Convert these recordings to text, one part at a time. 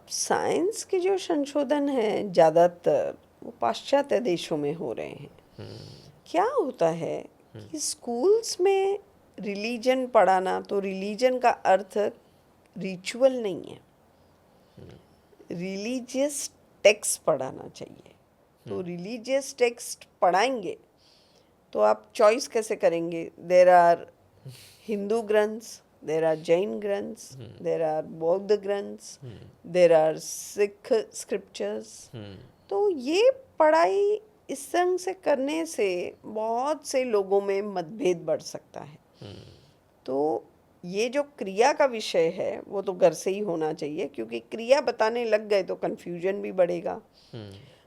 Science के जो संशोधन हैं ज़्यादातर वो पाश्चात्य देशों में हो रहे हैं। क्या होता है कि स्कूल्स में रिलीजन पढ़ाना, तो रिलीजन का अर्थ रिचुअल नहीं है, रिलीजियस टेक्स्ट पढ़ाना चाहिए। तो रिलीजियस टेक्स्ट पढ़ाएंगे तो आप चॉइस कैसे करेंगे? देर आर हिंदू ग्रंथ्स, देर आर जैन ग्रंथ्स, देर आर बौद्ध ग्रंथ्स, देर आर सिख स्क्रिप्चर्स। तो ये पढ़ाई इस ढंग से करने से बहुत से लोगों में मतभेद बढ़ सकता है। तो ये जो क्रिया का विषय है वो तो घर से ही होना चाहिए, क्योंकि क्रिया बताने लग गए तो कन्फ्यूजन भी बढ़ेगा।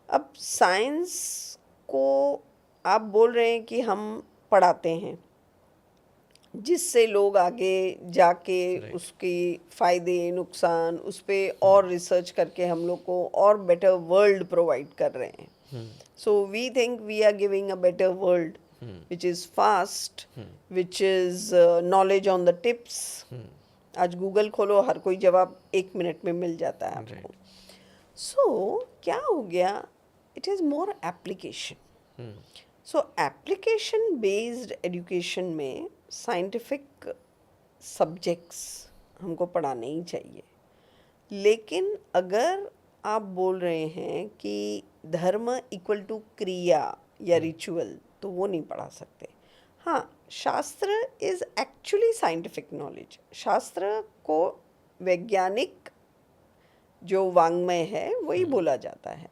अब साइंस को आप बोल रहे हैं कि हम पढ़ाते हैं, जिससे लोग आगे जाके उसके फ़ायदे नुकसान उस पर और रिसर्च करके हम लोग को और बेटर वर्ल्ड प्रोवाइड कर रहे हैं। So we think we are giving a better world which is fast, which is knowledge on the tips. आज गूगल खोलो, हर कोई जवाब 1 मिनट में मिल जाता है आपको। सो क्या हो गया? It is more application. So application based education में साइंटिफिक सब्जेक्ट्स हमको पढ़ाने ही चाहिए। लेकिन अगर आप बोल रहे हैं कि धर्म इक्वल टू क्रिया या रिचुअल, तो वो नहीं पढ़ा सकते। हाँ, शास्त्र इज़ एक्चुअली साइंटिफिक नॉलेज। शास्त्र को वैज्ञानिक जो वांग्मय है वही बोला जाता है।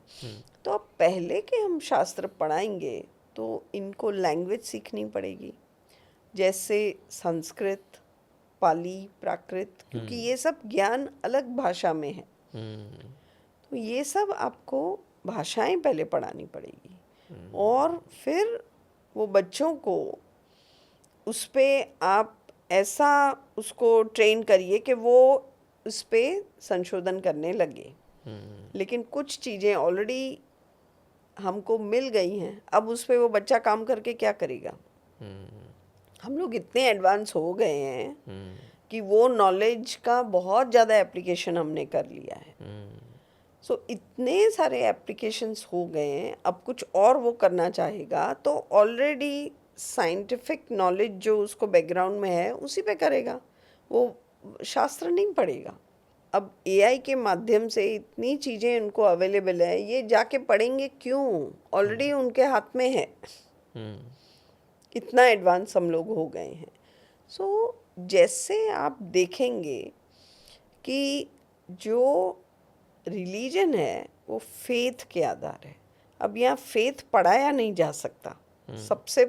तो अब पहले के हम शास्त्र पढ़ाएंगे तो इनको लैंग्वेज सीखनी पड़ेगी, जैसे संस्कृत, पाली, प्राकृत, क्योंकि ये सब ज्ञान अलग भाषा में है। तो ये सब आपको भाषाएं पहले पढ़ानी पड़ेगी, और फिर वो बच्चों को उस पे आप ऐसा उसको ट्रेन करिए कि वो उस पे संशोधन करने लगे। लेकिन कुछ चीज़ें ऑलरेडी हमको मिल गई हैं, अब उस पे वो बच्चा काम करके क्या करेगा? हम लोग इतने एडवांस हो गए हैं कि वो नॉलेज का बहुत ज़्यादा एप्लीकेशन हमने कर लिया है। सो इतने सारे एप्लीकेशंस हो गए हैं, अब कुछ और वो करना चाहेगा तो ऑलरेडी साइंटिफिक नॉलेज जो उसको बैकग्राउंड में है उसी पे करेगा, वो शास्त्र नहीं पढ़ेगा। अब एआई के माध्यम से इतनी चीज़ें उनको अवेलेबल है, ये जाके पढ़ेंगे क्यों? ऑलरेडी उनके हाथ में है। इतना एडवांस हम लोग हो गए हैं। सो जैसे आप देखेंगे कि जो रिलीजन है वो फेथ के आधार है। अब यहाँ फेथ पढ़ाया नहीं जा सकता। सबसे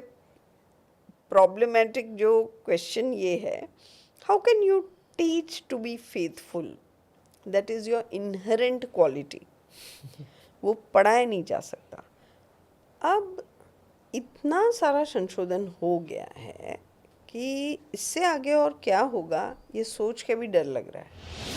प्रॉब्लमेटिक जो क्वेश्चन ये है, how can you teach to be faithful? That is your inherent quality. वो पढ़ाया नहीं जा सकता। अब इतना सारा संशोधन हो गया है कि इससे आगे और क्या होगा ये सोच के भी डर लग रहा है।